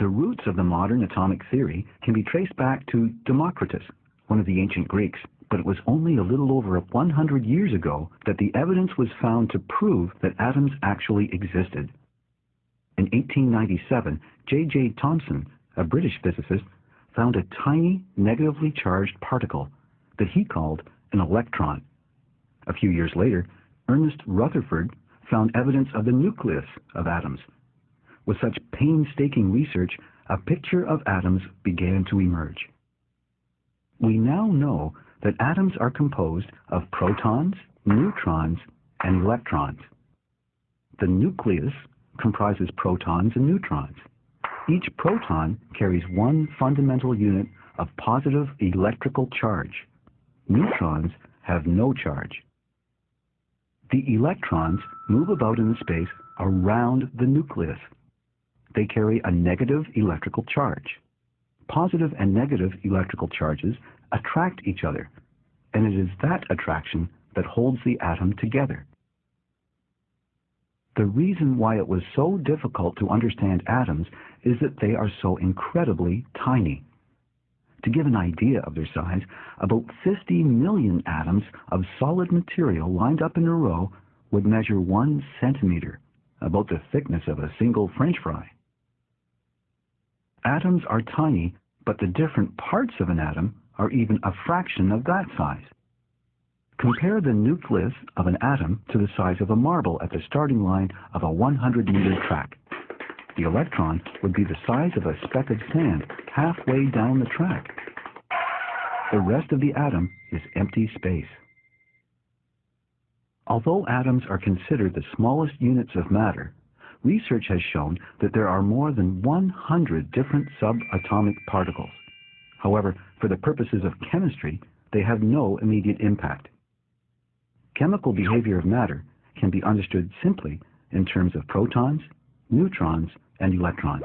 The roots of the modern atomic theory can be traced back to Democritus, one of the ancient Greeks, but it was only a little over 100 years ago that the evidence was found to prove that atoms actually existed. In 1897, J.J. Thomson, a British physicist, found a tiny negatively charged particle that he called an electron. A few years later, Ernest Rutherford found evidence of the nucleus of atoms. With such painstaking research, a picture of atoms began to emerge. We now know that atoms are composed of protons, neutrons, and electrons. The nucleus comprises protons and neutrons. Each proton carries one fundamental unit of positive electrical charge. Neutrons have no charge. The electrons move about in the space around the nucleus. They carry a negative electrical charge. Positive and negative electrical charges attract each other, and it is that attraction that holds the atom together. The reason why it was so difficult to understand atoms is that they are so incredibly tiny. To give an idea of their size, about 50 million atoms of solid material lined up in a row would measure 1 centimeter, about the thickness of a single French fry. Atoms are tiny, but the different parts of an atom are even a fraction of that size. Compare the nucleus of an atom to the size of a marble at the starting line of a 100-meter track. The electron would be the size of a speck of sand halfway down the track. The rest of the atom is empty space. Although atoms are considered the smallest units of matter, research has shown that there are more than 100 different subatomic particles. However, for the purposes of chemistry, they have no immediate impact. Chemical behavior of matter can be understood simply in terms of protons, neutrons, and electrons.